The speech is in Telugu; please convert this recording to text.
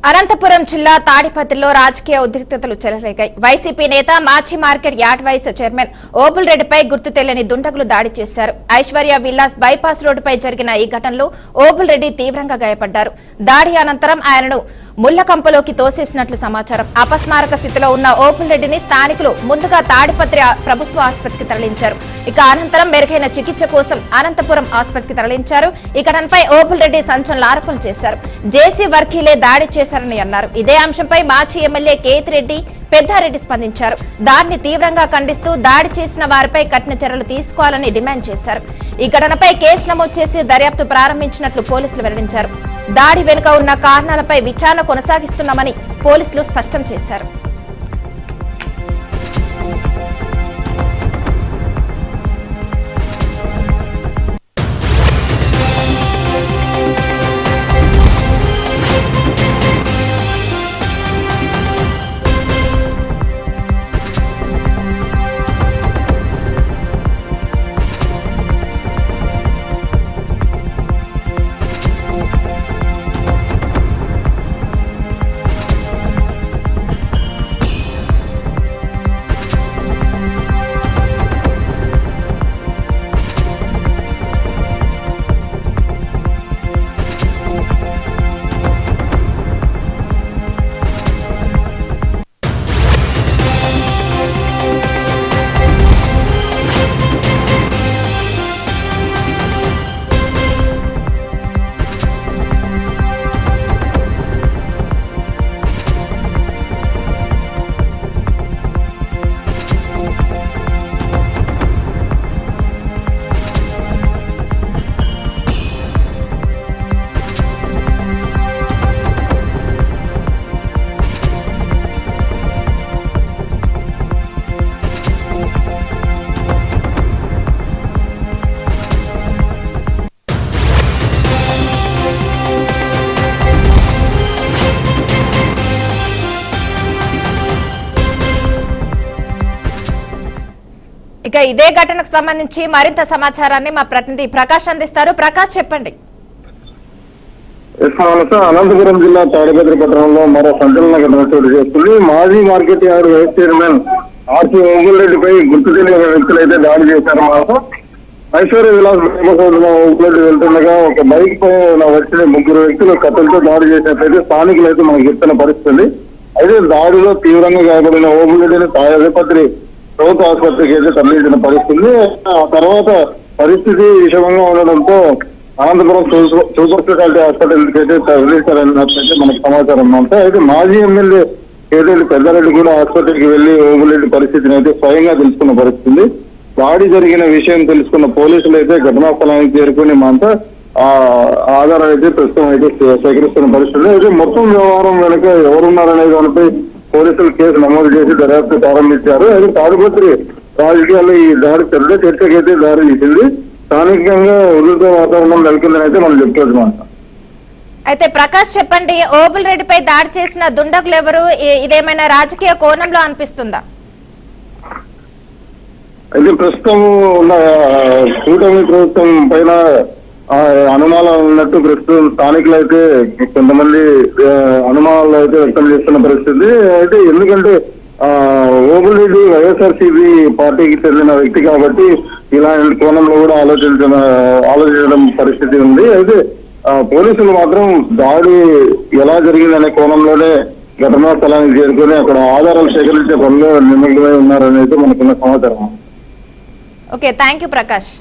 అనంతపురం జిల్లా తాడిపత్రిలో రాజకీయ ఉద్రిక్తతలు చెలరేగాయి. వైసీపీ నేత మాచి market yard vice chairman Obul రెడ్డిపై గుర్తు తెలియని దుండగులు దాడి చేశారు. ఐశ్వర్య విల్లాస్ బైపాస్ రోడ్డుపై జరిగిన ఈ ఘటనలో ఓబుల్ రెడ్డి తీవ్రంగా గాయపడ్డారు. దాడి అనంతరం ఆయనను ముళ్లకంపలోకి తోసేసినట్లు సమాచారం. అపస్మారక స్థితిలో ఉన్న ఓబుల్ రెడ్డిని స్థానికులు ముందుగా తాడిపత్రి ప్రభుత్వ ఆసుపత్రికి తరలించారు. ఇక అనంతరం మెరుగైన చికిత్స కోసం అనంతపురం ఆసుపత్రికి తరలించారు. ఈ ఘటనపై ఓబుల్ రెడ్డి సంచలన ఆరోపణలు చేశారు. జేసీ వర్గీలే దాడి చేశారని అన్నారు. ఇదే అంశంపై మాచి ఎమ్మెల్యే కేతిరెడ్డి పెద్దారెడ్డి స్పందించారు. దాడిని తీవ్రంగా ఖండిస్తూ దాడి చేసిన వారిపై కఠిన చర్యలు తీసుకోవాలని డిమాండ్ చేశారు. ఈ ఘటనపై కేసు నమోదు చేసి దర్యాప్తు ప్రారంభించినట్లు పోలీసులు వెల్లడించారు. దాడి వెనుక ఉన్న కారణాలపై విచారణ కొనసాగిస్తున్నామని పోలీసులు స్పష్టం చేశారు. ఇక ఇదే ఘటనకు సంబంధించి మరింత సమాచారాన్ని మా ప్రతినిధి ప్రకాష్ అందిస్తారు. ప్రకాష్, చెప్పండి. అనంతపురం జిల్లా తాడిపత్రి పట్టణంలో మరో సంచలన ఘటన చోటు చేసుకుంది. మాజీ market yard vice chairman RC Obul రెడ్డిపై గుర్తు తెలియని వ్యక్తులు అయితే దాడి చేశారు. మాకు ఐశ్వర్య విలాస్ ఓబుల్ రెడ్డి వెళ్తుండగా ఒక బైక్ పై వచ్చిన ముగ్గురు వ్యక్తులు కత్తులతో దాడి చేసినట్లయితే స్థానికులు అయితే మనకు చెప్తున్న పరిస్థితి. అయితే దాడిలో తీవ్రంగా గాయపడిన ఓబుల్ రెడ్డిని తాడిపత్రి ప్రభుత్వ ఆసుపత్రికి అయితే తరలించిన పరిస్థితి. ఆ తర్వాత పరిస్థితి విషమంగా ఉండడంతో అనంతపురం సూపర్ స్పెషాలిటీ హాస్పిటల్కి అయితే తరలించారన్నట్లయితే మనకు సమాచారం ఉందంటే. అయితే మాజీ ఎమ్మెల్యే కేటీరెడ్డి పెద్దారెడ్డి కూడా ఆసుపత్రికి వెళ్లి ఓబుల్ రెడ్డి పరిస్థితిని అయితే స్వయంగా తెలుసుకున్న పరిస్థితి. దాడి జరిగిన విషయం తెలుసుకున్న పోలీసులు అయితే ఘటనా స్థలానికి చేరుకుని అంతా ఆధారాలు అయితే ప్రస్తుతం అయితే సేకరిస్తున్న పరిస్థితి. అయితే మొత్తం వ్యవహారం వెనుక ఎవరున్నారనే దానిపై పోలీసులు కేసు నమోదు చేసి దర్యాప్తు ప్రారంభించారు. అయితే తాడిపత్రి రాజకీయాల్లో ఈ దాడి పెద్ద చర్చకైతే దారి తీసింది. స్థానికంగా ఉధృత వాతావరణం నెలకొందని అయితే మనం చెప్పుకోవచ్చు. అయితే ప్రకాష్, చెప్పండి, ఓబుల్ రెడ్డిపై దాడి చేసిన దుండగులు ఎవరు? ఇదేమైనా రాజకీయ కోణంలో అనిపిస్తుందా? అయితే ప్రస్తుతం ఉన్న కూటమి ప్రభుత్వం పైన అనుమానాలు ఉన్నట్టు ప్రస్తుతం స్థానికులు అయితే కొంతమంది అనుమానాలు అయితే వ్యక్తం చేస్తున్న పరిస్థితి. అయితే ఎందుకంటే ఓబుల్ రెడ్డి వైఎస్ఆర్సీపీ పార్టీకి చెందిన వ్యక్తి కాబట్టి ఇలాంటి కోణంలో కూడా ఆలోచించడం పరిస్థితి ఉంది. అయితే పోలీసులు మాత్రం దాడి ఎలా జరిగిందనే కోణంలోనే ఘటనా స్థలానికి చేరుకుని అక్కడ ఆధారాలు సేకరించే పనిలో నిమగ్నమై ఉన్నారనేది మనకున్న సమాచారం. Okay, thank you Prakash.